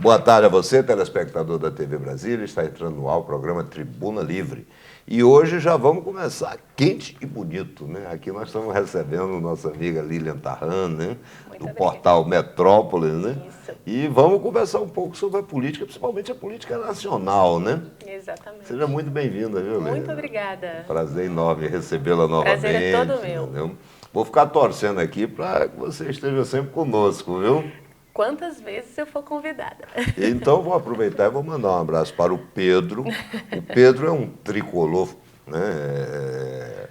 Boa tarde a você, telespectador da TV Brasília. Está entrando no ar o programa Tribuna Livre. E hoje já vamos começar quente e bonito, né? Aqui nós estamos recebendo nossa amiga Lilian Tarran, né? Do portal Metrópolis, né? Isso. E vamos conversar um pouco sobre a política, principalmente a política nacional, né? Exatamente. Seja muito bem-vinda, viu, Lilian? Muito obrigada. Prazer enorme recebê-la novamente. Prazer é todo meu. Entendeu? Vou ficar torcendo aqui para que você esteja sempre conosco, viu? Quantas vezes eu for convidada. Então, vou aproveitar e vou mandar um abraço para o Pedro. O Pedro é um tricolor, né?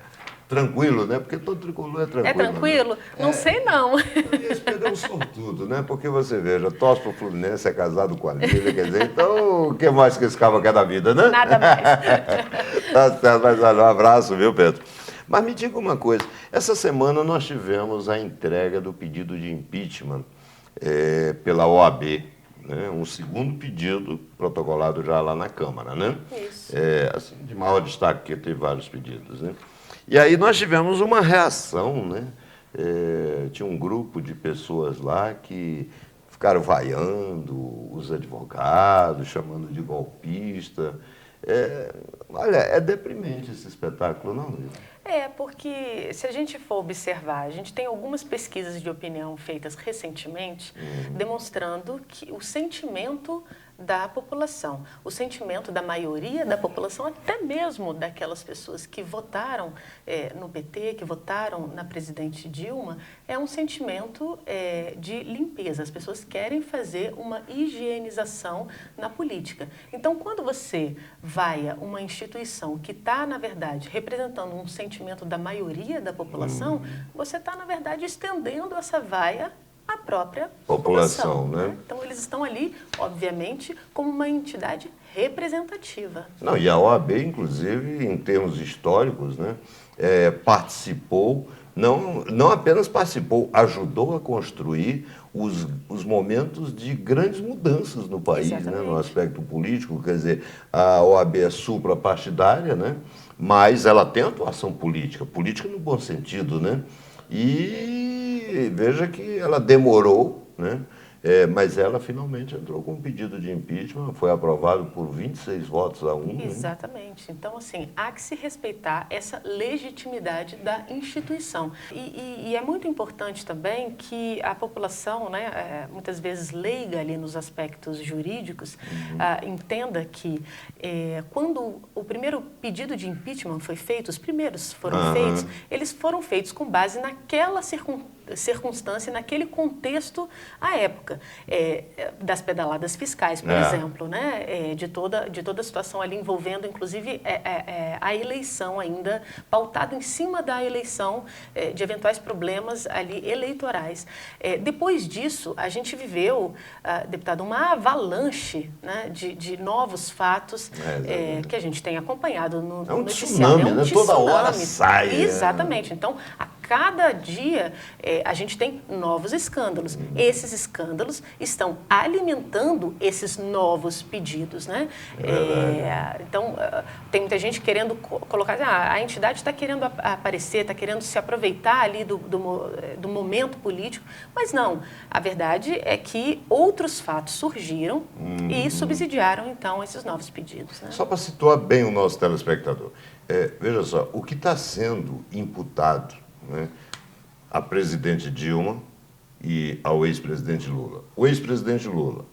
Tranquilo, né? Porque todo tricolor é tranquilo. É tranquilo? Né? Não sei, não. E esse Pedro é um sortudo, né? Porque você veja, torce para o Fluminense, é casado com a Lília, quer dizer, então, o que mais que esse cabo quer da vida, né? Nada mais. Tá certo, mas olha, um abraço, viu, Pedro? Mas me diga uma coisa, essa semana nós tivemos a entrega do pedido de impeachment pela OAB, né? Um segundo pedido protocolado já lá na Câmara, né? Isso. Assim, de maior destaque, porque teve vários pedidos, né? E aí nós tivemos uma reação, né? Tinha um grupo de pessoas lá que ficaram vaiando os advogados, chamando de golpista. Olha, é deprimente esse espetáculo, não, Lívia? Porque se a gente for observar, a gente tem algumas pesquisas de opinião feitas recentemente demonstrando que o sentimento da população, o sentimento da maioria da população, até mesmo daquelas pessoas que votaram no PT, que votaram na presidente Dilma, é um sentimento de limpeza. As pessoas querem fazer uma higienização na política. Então, quando você vaia uma instituição que está, na verdade, representando um sentimento da maioria da população, você está, na verdade, estendendo essa vaia à própria população, né? Então, eles estão ali, obviamente, como uma entidade representativa. Não, e a OAB, inclusive, em termos históricos, né, participou, não apenas participou, ajudou a construir os momentos de grandes mudanças no país, né, no aspecto político. Quer dizer, a OAB é suprapartidária, né, mas ela tem atuação política, política no bom sentido, né? E veja que ela demorou, né? Mas ela finalmente entrou com um pedido de impeachment, foi aprovado por 26 votos a 1. Exatamente. Né? Então, assim, há que se respeitar essa legitimidade da instituição. E é muito importante também que a população, né, muitas vezes leiga ali nos aspectos jurídicos, entenda que quando o primeiro pedido de impeachment foi feito, os primeiros foram feitos, eles foram feitos com base naquela circunstância, naquele contexto à época, das pedaladas fiscais, por exemplo, né? De toda a situação ali envolvendo, inclusive, a eleição ainda, pautado em cima da eleição, de eventuais problemas ali eleitorais. Depois disso, a gente viveu, deputado, uma avalanche, né, de novos fatos que a gente tem acompanhado no noticiário. Tsunami, né? Toda hora sai. Exatamente. Então, a cada dia a gente tem novos escândalos. Esses escândalos estão alimentando esses novos pedidos, né? Então, tem muita gente querendo colocar, a entidade está querendo aparecer, está querendo se aproveitar ali do momento político, mas não. A verdade é que outros fatos surgiram e subsidiaram, então, esses novos pedidos. Né? Só para situar bem o nosso telespectador, veja só, o que está sendo imputado, né, a presidente Dilma e ao ex-presidente Lula. O ex-presidente Lula,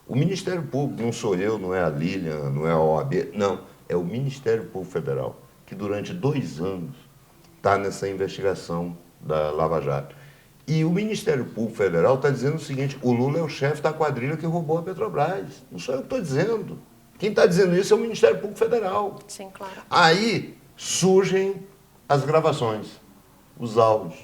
o Ministério Público, não sou eu, não é a Lilian, não é a OAB, não, é o Ministério Público Federal, que durante 2 anos está nessa investigação da Lava Jato. E o Ministério Público Federal está dizendo o seguinte, o Lula é o chefe da quadrilha que roubou a Petrobras. Não sou eu que estou dizendo. Quem está dizendo isso é o Ministério Público Federal. Sim, claro. Aí surgem as gravações, os áudios.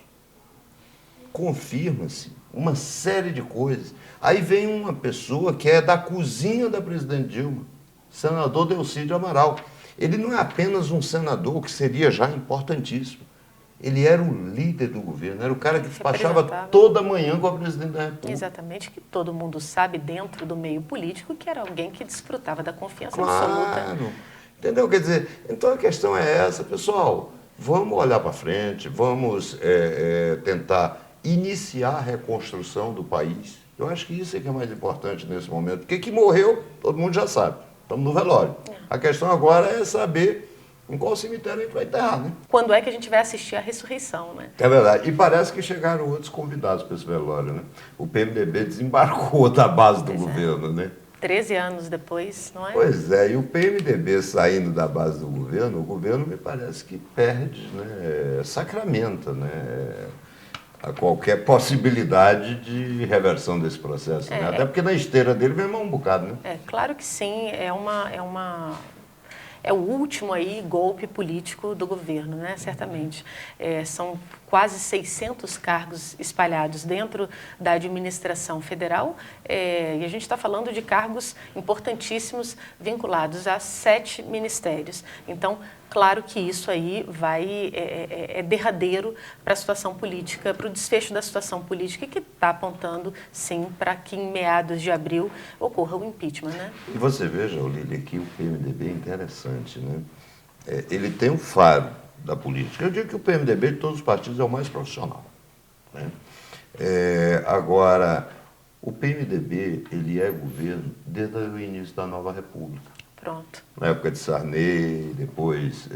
Confirma-se uma série de coisas. Aí vem uma pessoa que é da cozinha da presidente Dilma, senador Delcídio Amaral. Ele não é apenas um senador, que seria já importantíssimo. Ele era o líder do governo, era o cara que despachava toda manhã com a presidente da República. Exatamente, que todo mundo sabe dentro do meio político que era alguém que desfrutava da confiança absoluta. Claro, entendeu? Quer dizer, então a questão é essa, pessoal, vamos olhar para frente, vamos tentar iniciar a reconstrução do país. Eu acho que isso é que é mais importante nesse momento. Porque que morreu, todo mundo já sabe. Estamos no velório. A questão agora é saber em qual cemitério a gente vai enterrar, né? Quando é que a gente vai assistir à ressurreição, né? É verdade. E parece que chegaram outros convidados para esse velório, né? O PMDB desembarcou da base do governo, né? 13 anos depois, não é? Pois é, e o PMDB saindo da base do governo, o governo me parece que perde, né? Sacramenta, né? A qualquer possibilidade de reversão desse processo, né? Até porque na esteira dele vem um bocado, né? Claro que sim, é o último aí golpe político do governo, né? Certamente. São quase 600 cargos espalhados dentro da administração federal e a gente está falando de cargos importantíssimos vinculados a 7 ministérios. Então, claro que isso aí é derradeiro para a situação política, para o desfecho da situação política, que está apontando, sim, para que em meados de abril ocorra o impeachment, né? E você veja, Olívia, que o PMDB é interessante, né? Ele tem um faro da política. Eu digo que o PMDB de todos os partidos é o mais profissional, né? Agora, o PMDB, ele é governo desde o início da nova república. Pronto. Na época de Sarney, depois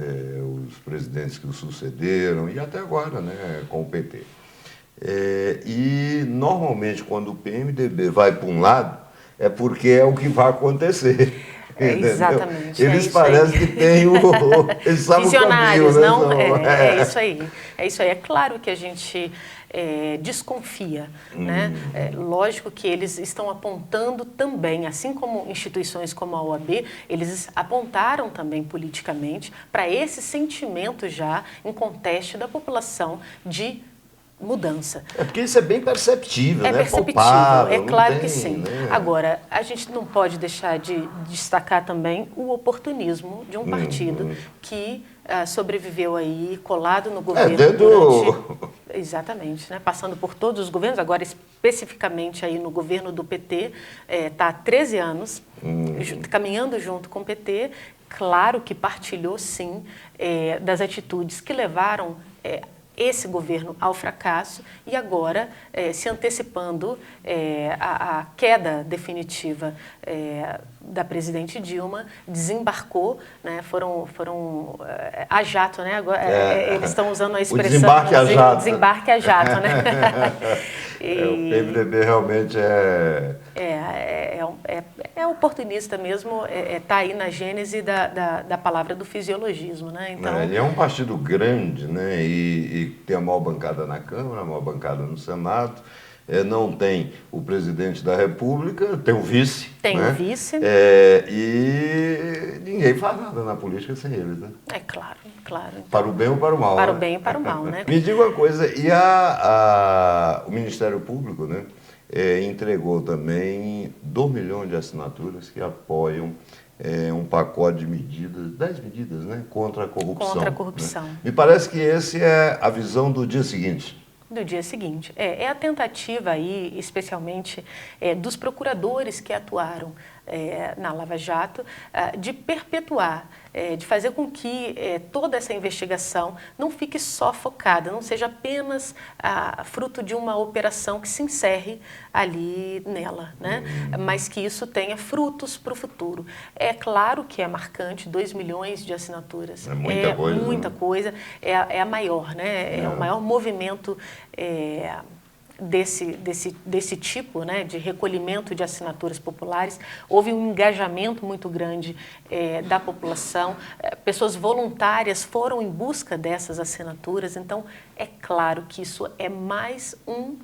os presidentes que o sucederam e até agora, né, com o PT. E normalmente quando o PMDB vai para um lado é porque é o que vai acontecer. Exatamente. Eles parecem que têm eles sabem visionários, o caminho, não? né? É isso aí. É isso aí. É claro que a gente desconfia, né? Lógico que eles estão apontando também, assim como instituições como a OAB, eles apontaram também politicamente para esse sentimento já em conteste da população de mudança. Porque isso é bem perceptível, né? Perceptível, Palpável, claro tem, que sim. Né? Agora, a gente não pode deixar de destacar também o oportunismo de um partido que sobreviveu aí, colado no governo durante... Exatamente, né? Passando por todos os governos, agora especificamente aí no governo do PT, está há 13 anos, caminhando junto com o PT, claro que partilhou sim das atitudes que levaram esse governo ao fracasso e agora se antecipando à queda definitiva da presidente Dilma, desembarcou, né, foram a jato, né, agora, eles estão usando a expressão desembarque a jato. Desembarque a jato, né? O PMDB realmente é oportunista mesmo, está aí na gênese da palavra do fisiologismo, né? Então, ele é um partido grande, né? E tem a maior bancada na Câmara, a maior bancada no Senado. Não tem o presidente da República, tem o vice. Tem né? o vice. E ninguém faz nada na política sem eles, né? Claro. Então, para o bem ou para o mal. Para né? o bem e para o mal, né? Me diga uma coisa, e o Ministério Público, né? Entregou também 2 milhões de assinaturas que apoiam um pacote de medidas, 10 medidas, né? Contra a corrupção. Contra a corrupção. Né? Me parece que esse é a visão do dia seguinte. Do dia seguinte. É a tentativa aí, especialmente dos procuradores que atuaram na Lava Jato, de perpetuar, de fazer com que toda essa investigação não fique só focada, não seja apenas fruto de uma operação que se encerre ali nela, né? Mas que isso tenha frutos para o futuro. É claro que é marcante, 2 milhões de assinaturas. É muita coisa. Muita coisa. É a maior, né? É o maior movimento desse tipo, né, de recolhimento de assinaturas populares. Houve um engajamento muito grande da população, pessoas voluntárias foram em busca dessas assinaturas, então é claro que isso é mais um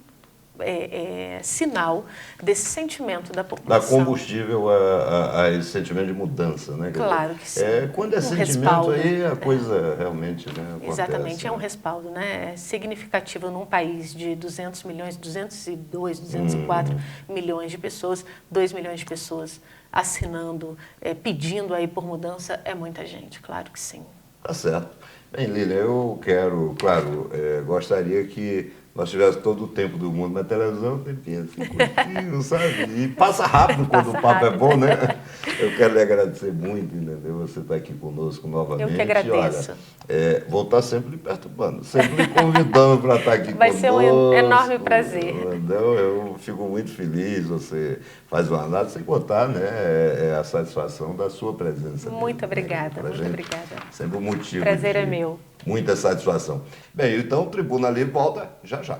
sinal desse sentimento da população. Dá combustível a esse sentimento de mudança, né? Claro que sim. Quando é sentimento respaldo, aí, a coisa realmente, né, acontece. Exatamente, é um respaldo, né? Significativo num país de 200 milhões, 202, 204 milhões de pessoas, 2 milhões de pessoas assinando, pedindo aí por mudança, é muita gente, claro que sim. Tá certo. Bem, Lília, eu quero, claro, gostaria que nós tivéssemos todo o tempo do mundo na televisão, um tempinho assim, curtinho, sabe? E passa rápido quando o papo é bom, né? Eu quero lhe agradecer muito, entendeu? Você está aqui conosco novamente. Eu que agradeço. Olha, vou estar sempre lhe perturbando, sempre lhe convidando para estar aqui Vai conosco. ser um enorme prazer. Entendeu? Eu fico muito feliz, você faz uma análise, sem contar, né, a satisfação da sua presença. Muito obrigada, Pra muito gente, obrigada. sempre um motivo. Prazer é meu. Muita satisfação. Bem, então o Tribuna Livre volta já já.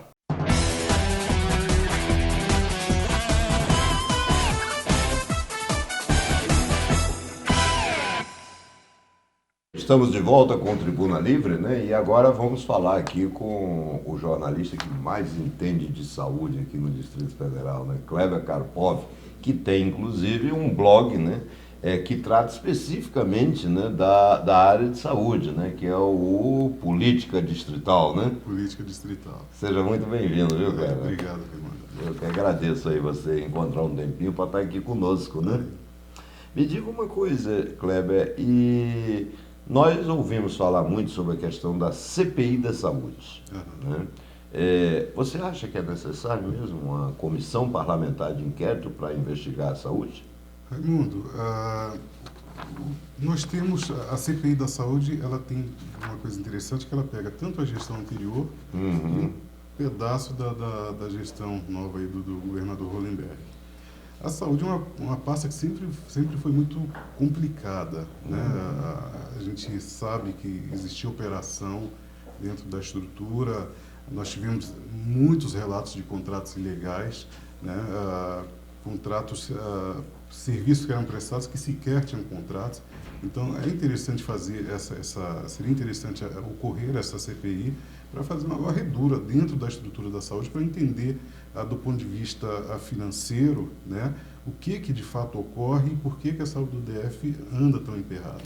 Estamos de volta com o Tribuna Livre, né? E agora vamos falar aqui com o jornalista que mais entende de saúde aqui no Distrito Federal, né? Kleber Karpov, que tem inclusive um blog, né? Que trata especificamente, né, da área de saúde, né? Que é o Política Distrital, né? Política Distrital. Seja muito bem-vindo, viu, Kleber? Obrigado, Fernando. Eu que agradeço aí você encontrar um tempinho para estar aqui conosco, né? Me diga uma coisa, Kleber, e nós ouvimos falar muito sobre a questão da CPI da saúde, né? Você acha que é necessário mesmo uma comissão parlamentar de inquérito para investigar a saúde? Raimundo, nós temos a CPI da saúde, ela tem uma coisa interessante que ela pega tanto a gestão anterior e um pedaço da gestão nova aí do governador Hollenberg. A saúde é uma pasta que sempre foi muito complicada, né? A gente sabe que existia operação dentro da estrutura, nós tivemos muitos relatos de contratos ilegais, né? Serviços que eram prestados que sequer tinham contratos. Então, é interessante fazer seria interessante ocorrer essa CPI para fazer uma varredura dentro da estrutura da saúde, para entender, do ponto de vista financeiro, né, o que de fato ocorre e por que a saúde do DF anda tão emperrada.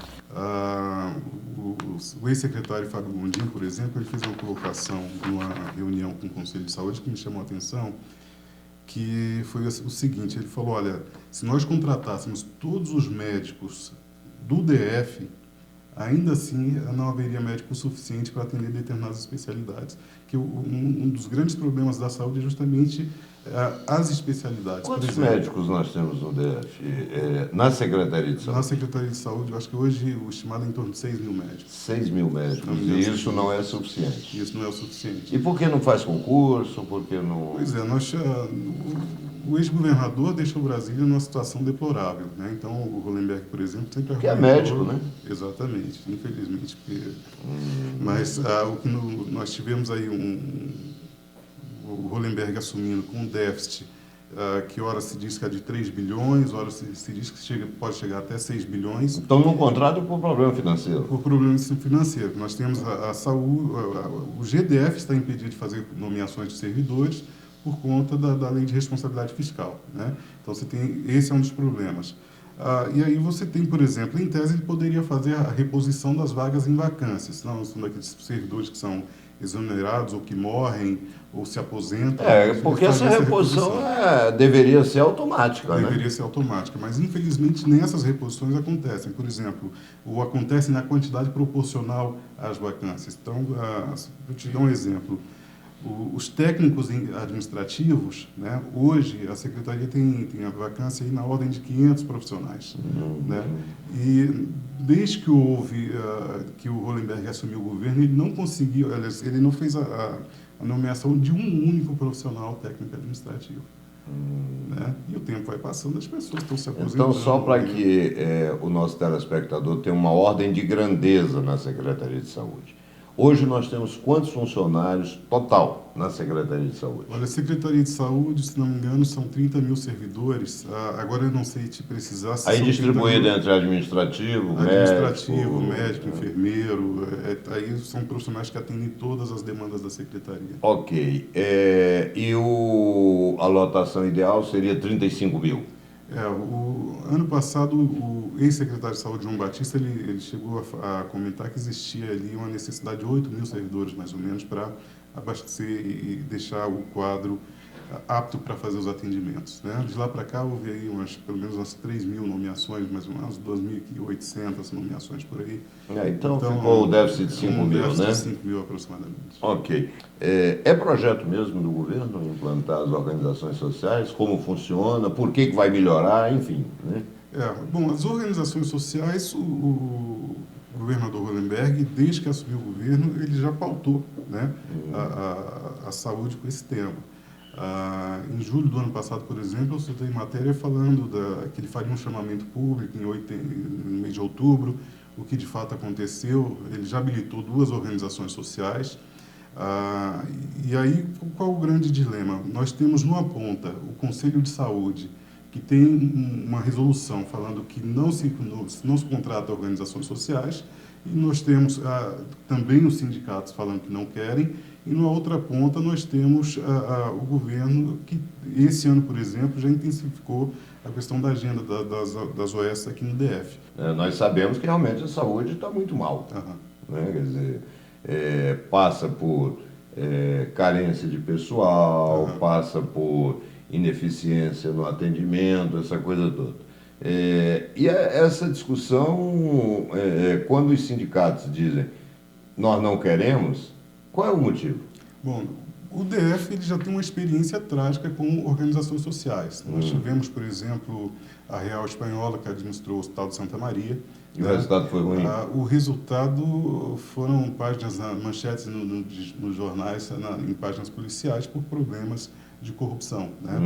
O ex-secretário Fábio Gondim, por exemplo, ele fez uma colocação numa reunião com o Conselho de Saúde que me chamou a atenção, que foi o seguinte: ele falou, olha, se nós contratássemos todos os médicos do DF, ainda assim não haveria médico suficiente para atender determinadas especialidades, que um dos grandes problemas da saúde é justamente as especialidades. Quantos médicos nós temos no DF, na Secretaria de Saúde? Na Secretaria de Saúde, eu acho que hoje o estimado é em torno de 6 mil médicos. 6 mil médicos, e isso não é suficiente? Isso não é o suficiente. E por que não faz concurso? Por que não... Pois é, o ex-governador deixou Brasília numa situação deplorável, né? Então, o Hollenberg, por exemplo, sempre argumentou... Que é médico, né? Exatamente, infelizmente. Mas o que nós tivemos aí o Hollenberg assumindo com um déficit que ora se diz que é de 3 bilhões, ora se diz que pode chegar até 6 bilhões. Então, num contrato por problema financeiro? Por problema financeiro. Nós temos a saúde, o GDF está impedido de fazer nomeações de servidores por conta da lei de responsabilidade fiscal, né? Então, esse é um dos problemas. E aí você tem, por exemplo, em tese ele poderia fazer a reposição das vagas em vacâncias, não são daqueles servidores que são exonerados ou que morrem ou se aposentam. Porque essa reposição deveria ser automática, né? Deveria ser automática, mas infelizmente nem essas reposições acontecem. Por exemplo, ou acontecem na quantidade proporcional às vacâncias. Então, vou te dar um exemplo. Os técnicos administrativos, né, hoje a Secretaria tem a vacância aí na ordem de 500 profissionais. Né? E desde que que o Hollenberg assumiu o governo, ele não conseguiu, ele não fez a nomeação de um único profissional técnico administrativo. Né? E o tempo vai passando, as pessoas estão se aposentando. Então, só para que o nosso telespectador tenha uma ordem de grandeza na Secretaria de Saúde. Hoje nós temos quantos funcionários total na Secretaria de Saúde? Olha, a Secretaria de Saúde, se não me engano, são 30 mil servidores. Agora eu não sei te precisar. Aí distribuído entre administrativo, médico, enfermeiro. Aí são profissionais que atendem todas as demandas da Secretaria. Ok. E a lotação ideal seria 35 mil? O ano passado, o ex-secretário de Saúde, João Batista, ele chegou a comentar que existia ali uma necessidade de 8 mil servidores, mais ou menos, para abastecer e deixar o quadro apto para fazer os atendimentos, né? De lá para cá houve aí pelo menos umas 3.000 nomeações, mais umas 2.800 nomeações por aí. Então ficou o déficit de 5.000, né? 5.000 aproximadamente. Ok. É projeto mesmo do governo implantar as organizações sociais? Como funciona? Por que vai melhorar? Enfim, né? Bom, as organizações sociais, o governador Hollenberg, desde que assumiu o governo, ele já pautou, né, a saúde com esse tema. Em julho do ano passado, por exemplo, eu soltei matéria falando que ele faria um chamamento público no mês de outubro, o que de fato aconteceu. Ele já habilitou 2 organizações sociais. E aí, qual o grande dilema? Nós temos numa ponta o Conselho de Saúde, que tem uma resolução falando que não se contrata organizações sociais, e nós temos também os sindicatos falando que não querem, e na outra ponta nós temos o governo que, esse ano, por exemplo, já intensificou a questão da agenda das OS aqui no DF. Nós sabemos que realmente a saúde está muito mal, né? Quer dizer, passa por carência de pessoal, passa por ineficiência no atendimento, essa coisa toda. E essa discussão, quando os sindicatos dizem nós não queremos, qual é o motivo? Bom, o DF ele já tem uma experiência trágica com organizações sociais. Nós tivemos, por exemplo, a Real Espanhola, que administrou o Hospital de Santa Maria. E o resultado foi ruim? O resultado foram páginas, manchetes nos jornais, em páginas policiais, por problemas de corrupção, né?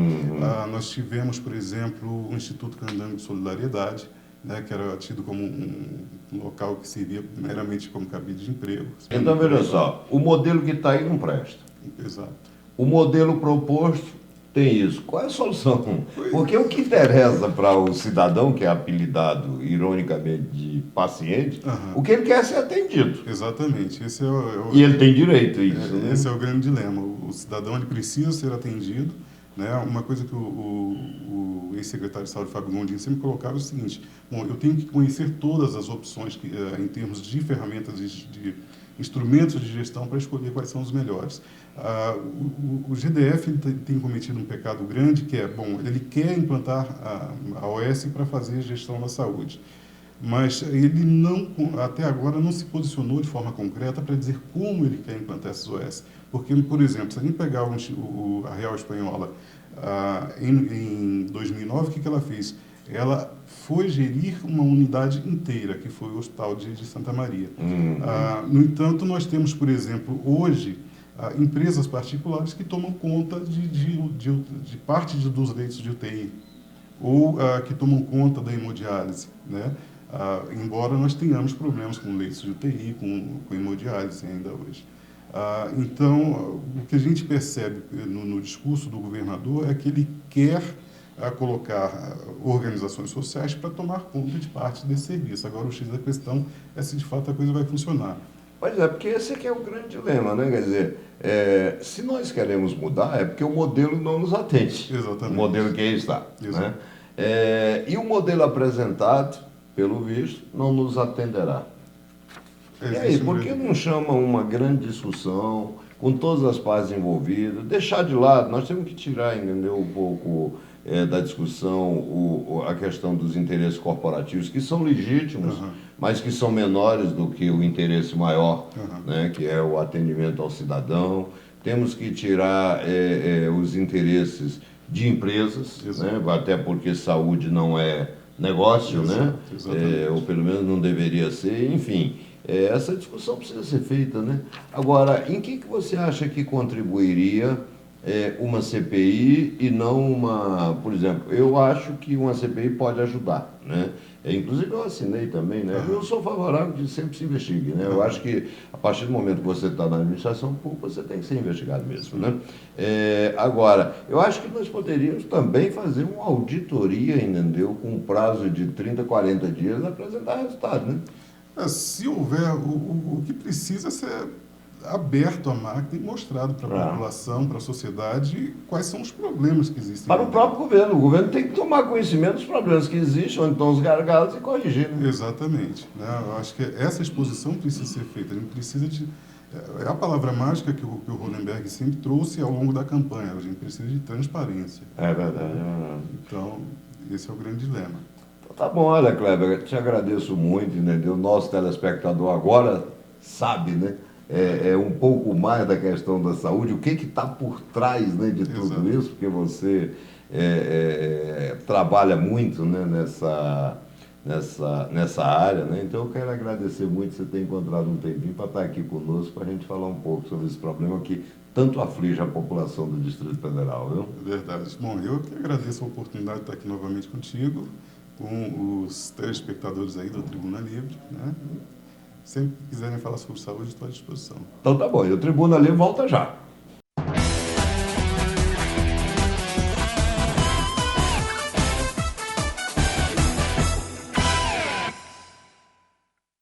Nós tivemos, por exemplo, o Instituto Candango de Solidariedade, né, que era tido como um local que servia meramente como cabide de emprego. Então, veja só, o modelo que está aí não presta. Exato. O modelo proposto tem isso. Qual é a solução? Porque o que interessa para o cidadão, que é apelidado, ironicamente, de paciente, o que ele quer é ser atendido. Exatamente. Esse e ele tem direito a isso. Né? Esse é o grande dilema. O cidadão ele precisa ser atendido. Né? Uma coisa que o ex-secretário de Saúde, Fábio Gondim, sempre colocava é o seguinte: bom, eu tenho que conhecer todas as opções em termos de ferramentas, de instrumentos de gestão para escolher quais são os melhores. O GDF ele tem cometido um pecado grande, que é, bom, ele quer implantar a OS para fazer gestão da saúde, mas ele até agora não se posicionou de forma concreta para dizer como ele quer implantar essas OS. Porque, por exemplo, se a gente pegar a Real Espanhola em 2009, o que ela fez? Ela foi gerir uma unidade inteira, que foi o Hospital de Santa Maria. No entanto, nós temos, por exemplo, hoje, empresas particulares que tomam conta de parte dos leitos de UTI, ou que tomam conta da hemodiálise, né? Embora nós tenhamos problemas com leitos de UTI, com hemodiálise ainda hoje. Então, o que a gente percebe no discurso do governador é que ele quer colocar organizações sociais para tomar conta de parte desse serviço. Agora, o X da questão é se de fato a coisa vai funcionar. Pois é, porque esse aqui é o grande dilema, né? Quer dizer, se nós queremos mudar, é porque o modelo não nos atende. Exatamente. O modelo que aí está. Né? E o modelo apresentado, pelo visto, não nos atenderá. E aí, por que não chama uma grande discussão, com todas as partes envolvidas, deixar de lado, nós temos que tirar, entendeu, um pouco da discussão a questão dos interesses corporativos, que são legítimos, mas que são menores do que o interesse maior, né, que é o atendimento ao cidadão. Temos que tirar os interesses de empresas, né, até porque saúde não é negócio, né? Ou pelo menos não deveria ser, enfim. Essa discussão precisa ser feita, né? Agora, em que você acha que contribuiria uma CPI e não uma... Por exemplo, eu acho que uma CPI pode ajudar, né? Inclusive eu assinei também, né? Eu sou favorável que sempre se investigue, né? Eu acho que a partir do momento que você está na administração pública, você tem que ser investigado mesmo, né? Agora, eu acho que nós poderíamos também fazer uma auditoria, entendeu? Com um prazo de 30, 40 dias, apresentar resultado, né? Se houver, o que precisa ser aberto à máquina e mostrado para a população, para a sociedade, quais são os problemas que existem. Para o próprio governo. O governo tem que tomar conhecimento dos problemas que existem, onde estão os gargalos, e corrigir. Né? Exatamente. Né? Eu acho que essa exposição precisa ser feita. A gente precisa É a palavra mágica que o Hollenberg sempre trouxe ao longo da campanha. A gente precisa de transparência. É verdade. Então, esse é o grande dilema. Tá bom, olha, Kleber, te agradeço muito, entendeu? O nosso telespectador agora sabe, né? Um pouco mais da questão da saúde, o que está por trás, né, de tudo Exato. isso, porque você trabalha muito, né, nessa área, né? Então eu quero agradecer muito você ter encontrado um tempinho para estar aqui conosco, para a gente falar um pouco sobre esse problema que tanto aflige a população do Distrito Federal, viu? É verdade. Bom, eu que agradeço a oportunidade de estar aqui novamente contigo, com os telespectadores aí do Tribuna Livre, né? Sempre que quiserem falar sobre saúde, estou à disposição. Então tá bom, e o Tribuna Livre volta já.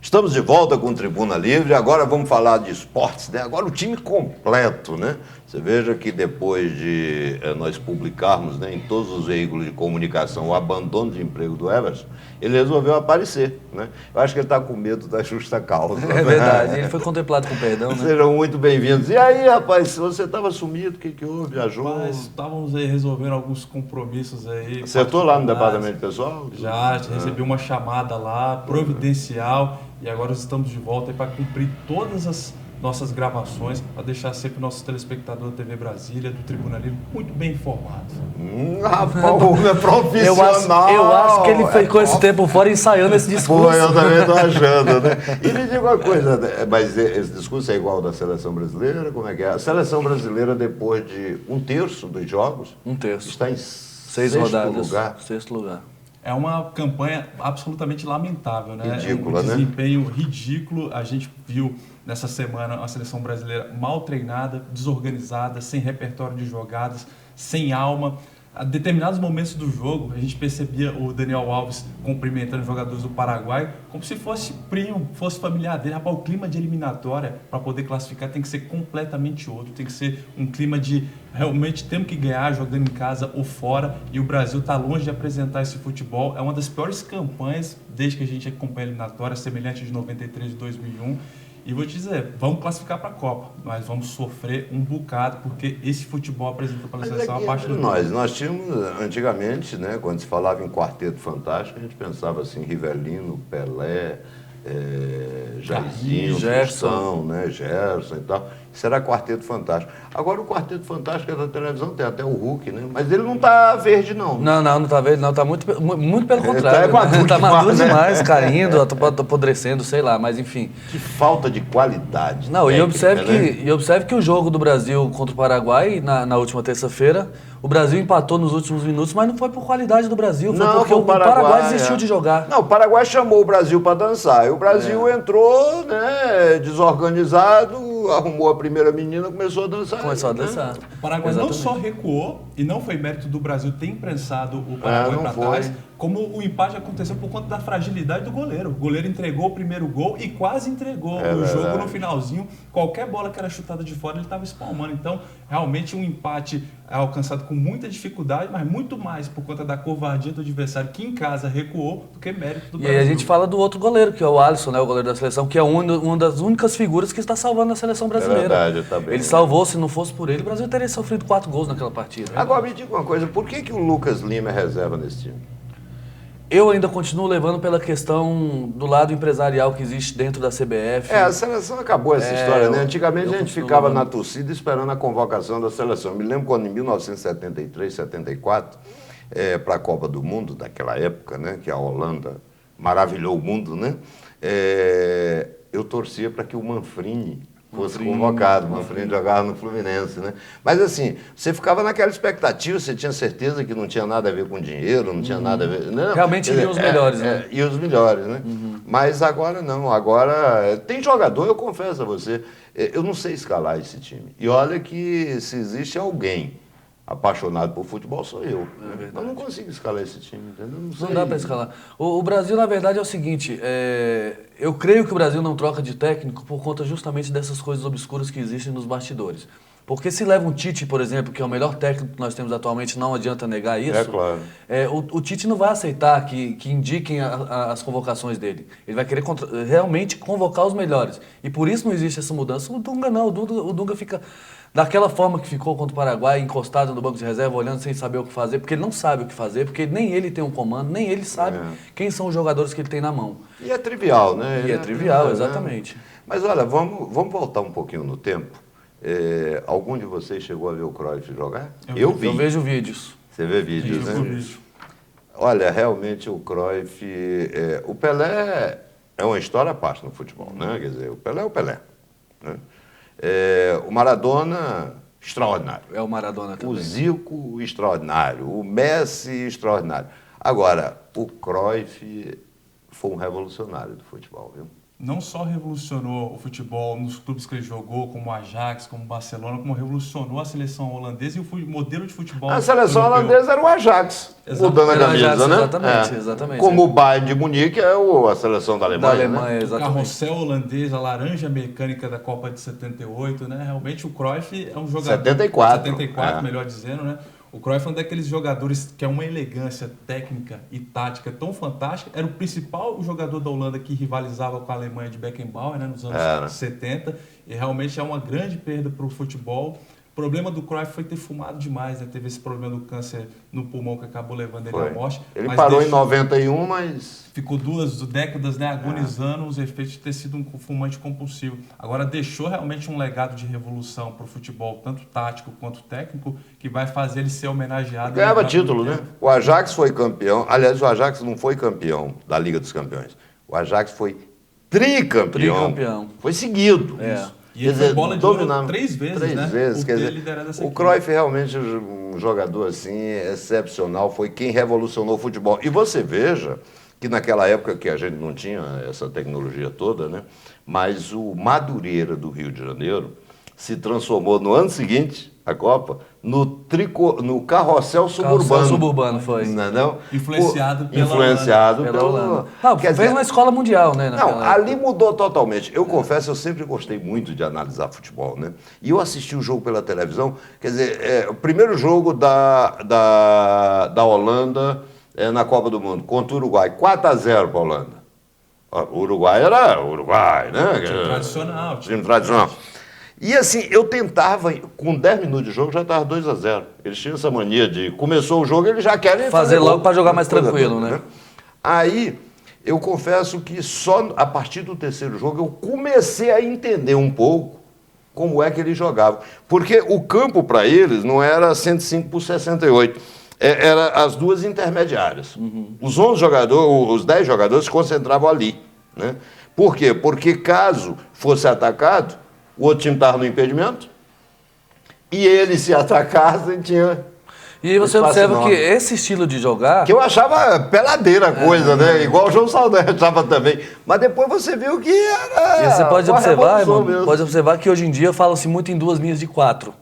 Estamos de volta com o Tribuna Livre, agora vamos falar de esportes, né? Agora o time completo, né? Você veja que depois de nós publicarmos, né, em todos os veículos de comunicação o abandono de emprego do Everson, ele resolveu aparecer, né? Eu acho que ele está com medo da justa causa. É verdade, ele foi contemplado com perdão, né? Sejam muito bem-vindos. E aí, rapaz, você estava sumido, o que houve? Viajou? Mas estávamos aí resolvendo alguns compromissos aí. Acertou lá no particulares. departamento pessoal? Já recebi uma chamada lá, providencial, e agora nós estamos de volta para cumprir todas as nossas gravações, para deixar sempre o nosso telespectador da TV Brasília, do Tribuna Livre, muito bem informado. Rapaz, é profissional. Eu acho que ele ficou esse tempo fora ensaiando esse discurso. Pô, eu também estou achando, né? E me diga uma coisa, mas esse discurso é igual ao da seleção brasileira? Como é que é? A seleção brasileira, depois de 1/3 dos jogos, Um terço. está em 6 sexto rodadas. lugar. Sexto lugar. É uma campanha absolutamente lamentável, né? Ridícula, um né? desempenho ridículo. A gente viu nessa semana a seleção brasileira mal treinada, desorganizada, sem repertório de jogadas, sem alma. A determinados momentos do jogo, a gente percebia o Daniel Alves cumprimentando os jogadores do Paraguai como se fosse primo, fosse familiar dele. Rapaz, o clima de eliminatória para poder classificar tem que ser completamente outro. Tem que ser um clima de realmente temos que ganhar jogando em casa ou fora. E o Brasil está longe de apresentar esse futebol. É uma das piores campanhas desde que a gente acompanha a eliminatória, semelhante de 93 e 2001. E vou te dizer, vamos classificar para a Copa, mas vamos sofrer um bocado, porque esse futebol apresentado pela seleção é abaixo do nós tínhamos, antigamente, né, quando se falava em quarteto fantástico, a gente pensava assim, Rivelino, Pelé, Jairzinho, Gerson, né, Gerson e tal. Isso era quarteto fantástico. Agora o quarteto fantástico é da televisão, tem até o Hulk, né? Mas ele não está verde, não. Não tá vendo, não, tá muito pelo Ele contrário. tá maduro Tá maduro demais, né? demais, caindo, apodrecendo, sei lá, mas enfim. Que falta de qualidade. Não, e observe técnica, né? que o jogo do Brasil contra o Paraguai, na última terça-feira, o Brasil empatou nos últimos minutos, mas não foi por qualidade do Brasil, foi porque o Paraguai desistiu de jogar. Não, o Paraguai chamou o Brasil para dançar. E o Brasil entrou, né, desorganizado, arrumou a primeira menina, começou a dançar. Começou a dançar. O Paraguai não só recuou, e não foi mérito do Brasil ter imprensado o não Paraguai para foi. trás, como o empate aconteceu por conta da fragilidade do goleiro. O goleiro entregou o primeiro gol e quase entregou o jogo no finalzinho. Qualquer bola que era chutada de fora, ele estava espalmando. Então, realmente um empate alcançado com muita dificuldade, mas muito mais por conta da covardia do adversário, que em casa recuou, do que mérito do E Brasil. aí a gente fala do outro goleiro, que é o Alisson, né, o goleiro da seleção, que é uma das únicas figuras que está salvando a seleção brasileira. É verdade, tá bem. Ele salvou, se não fosse por ele, o Brasil teria sofrido 4 gols naquela partida. Agora me diga uma coisa, por que o Lucas Lima é reserva nesse time? Eu ainda continuo levando pela questão do lado empresarial que existe dentro da CBF. A seleção acabou essa história, né? Antigamente a gente continuo ficava levando. na torcida esperando a convocação da seleção. Eu me lembro quando em 1973, 74, para a Copa do Mundo, daquela época, né? Que a Holanda maravilhou o mundo, né? Eu torcia para que o Manfrini fosse convocado, o Manfrini jogava no Fluminense, né? Mas assim, você ficava naquela expectativa, você tinha certeza que não tinha nada a ver com dinheiro, não tinha nada a ver... Não, Realmente iam os melhores, né? E os melhores, né? Mas agora não, agora tem jogador, eu confesso a você, eu não sei escalar esse time. E olha que se existe alguém apaixonado por futebol, sou eu. Eu não consigo escalar esse time, entendeu? Não dá para escalar. O Brasil, na verdade, é o seguinte, eu creio que o Brasil não troca de técnico por conta justamente dessas coisas obscuras que existem nos bastidores. Porque se leva um Tite, por exemplo, que é o melhor técnico que nós temos atualmente, não adianta negar isso. É claro. O Tite não vai aceitar que indiquem as convocações dele. Ele vai querer realmente convocar os melhores. E por isso não existe essa mudança. O Dunga não. O Dunga fica daquela forma que ficou contra o Paraguai, encostado no banco de reserva, olhando sem saber o que fazer, porque ele não sabe o que fazer, porque nem ele tem um comando, nem ele sabe quem são os jogadores que ele tem na mão. E é trivial, né? E é trivial, exatamente. Né? Mas olha, vamos voltar um pouquinho no tempo. Algum de vocês chegou a ver o Cruyff jogar? Eu vi. Eu vejo vídeos. Você vê vídeos, né? Olha, realmente o Cruyff... o Pelé é uma história à parte no futebol, né? Quer dizer, o Pelé é o Pelé. Né? O Maradona, extraordinário. É o Maradona também. O Zico, extraordinário. O Messi, extraordinário. Agora, o Cruyff foi um revolucionário do futebol, viu? Não só revolucionou o futebol nos clubes que ele jogou, como o Ajax, como o Barcelona, como revolucionou a seleção holandesa e o modelo de futebol. A seleção holandesa era o Ajax, mudando a camisa, Ajax, né? Exatamente. Como o Bayern de Munique é a seleção da Alemanha, né? O carrossel holandês, a laranja mecânica da Copa de 78, né? Realmente o Cruyff é um jogador... 74, melhor dizendo, né? O Cruyff é um daqueles jogadores que é uma elegância técnica e tática tão fantástica. Era o principal jogador da Holanda que rivalizava com a Alemanha de Beckenbauer, né, nos anos 70. E realmente é uma grande perda para o futebol. O problema do Cruyff foi ter fumado demais, né? Teve esse problema do câncer no pulmão que acabou levando ele à morte. Ele parou em 91, mas... Ficou 2 décadas, né, agonizando os efeitos de ter sido um fumante compulsivo. Agora deixou realmente um legado de revolução para o futebol, tanto tático quanto técnico, que vai fazer ele ser homenageado. Ganhava título, né? O Ajax foi campeão. Aliás, o Ajax não foi campeão da Liga dos Campeões. O Ajax foi tricampeão. Foi seguido. E ele foi bola de ouro 3 vezes, Três né? vezes. Quer dizer, o Cruyff realmente um jogador assim excepcional, foi quem revolucionou o futebol. E você veja que naquela época que a gente não tinha essa tecnologia toda, né? Mas o Madureira do Rio de Janeiro se transformou no ano seguinte, a Copa, no carrossel suburbano. Carrossel suburbano foi. Não? Influenciado pela Holanda. Fez uma escola mundial, né? Não, ali mudou totalmente. Eu confesso, eu sempre gostei muito de analisar futebol, né? E eu assisti o jogo pela televisão, quer dizer, o primeiro jogo da Holanda na Copa do Mundo, contra o Uruguai, 4-0 para a Holanda. O Uruguai era o Uruguai, né? Time tradicional. E assim, eu tentava, com 10 minutos de jogo já estava 2-0. Eles tinham essa mania de, começou o jogo, eles já querem fazer logo para jogar mais tranquilo, né? Aí, eu confesso que só a partir do terceiro jogo eu comecei a entender um pouco como é que eles jogavam. Porque o campo para eles não era 105 por 68. Era as duas intermediárias. Os 11 jogadores, os 10 jogadores se concentravam ali, né? Por quê? Porque caso fosse atacado, o outro time estava no impedimento e ele se atacasse tinha... E você observa que esse estilo de jogar... Que eu achava peladeira a coisa, né? Igual o João Saldanha achava também. Mas depois você viu que era... E você pode observar que hoje em dia fala-se muito em 2 linhas de 4.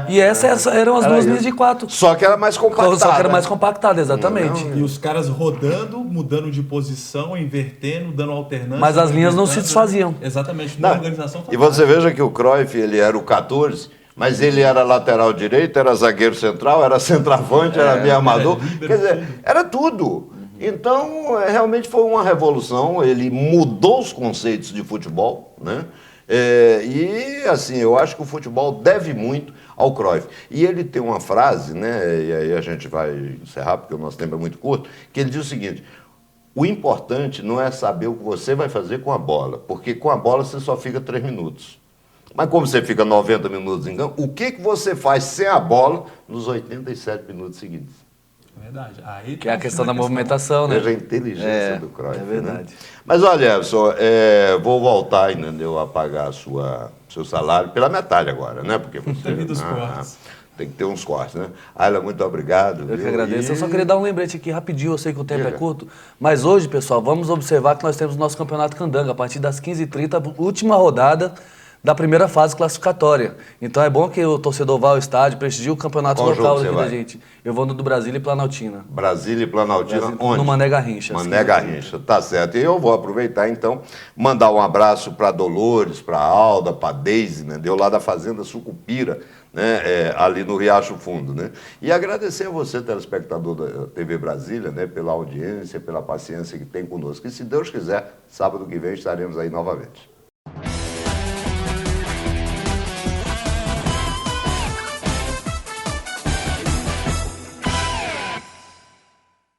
E essas eram as 2 linhas de 4. Só que era mais compactada. Só que era mais compactada, exatamente. E os caras rodando, mudando de posição, invertendo, dando alternância. Mas as linhas não se desfaziam. Exatamente, uma organização fantástica. E você veja que o Cruyff, ele era o 14... Mas ele era lateral direito, era zagueiro central, era centroavante, era meio armador. Quer dizer, era tudo. Então, realmente foi uma revolução. Ele mudou os conceitos de futebol, né? E, assim, eu acho que o futebol deve muito ao Cruyff. E ele tem uma frase, né? E aí a gente vai encerrar, porque o nosso tempo é muito curto, que ele diz o seguinte: o importante não é saber o que você vai fazer com a bola, porque com a bola você só fica 3 minutos. Mas como você fica 90 minutos em campo, o que você faz sem a bola nos 87 minutos seguintes? Verdade. Aí que é a questão da movimentação, né? Veja a inteligência do Cruyff. É verdade. Né? Mas olha, Everson, vou voltar, entendeu, a pagar seu salário pela metade agora, né? Porque você... Tem dos cortes. Tem que ter uns cortes, né? Ayla, muito obrigado. Eu que agradeço. Eu só queria dar um lembrete aqui rapidinho, eu sei que o tempo é curto, mas hoje, pessoal, vamos observar que nós temos o nosso Campeonato Candanga, a partir das 15h30, última rodada da primeira fase classificatória. Então é bom que o torcedor vá ao estádio, prestigie o campeonato Qual local jogo você daqui da vai? gente. Eu vou no do Brasília e Planaltina. Brasília e Planaltina, onde? No Mané Garrincha. Mané Garrincha, tá certo. E eu vou aproveitar, então, mandar um abraço para Dolores, para Alda, para Deise, né? Deu lá da Fazenda Sucupira, né? Ali no Riacho Fundo, né? E agradecer a você, telespectador da TV Brasília, né? Pela audiência, pela paciência que tem conosco. E se Deus quiser, sábado que vem estaremos aí novamente.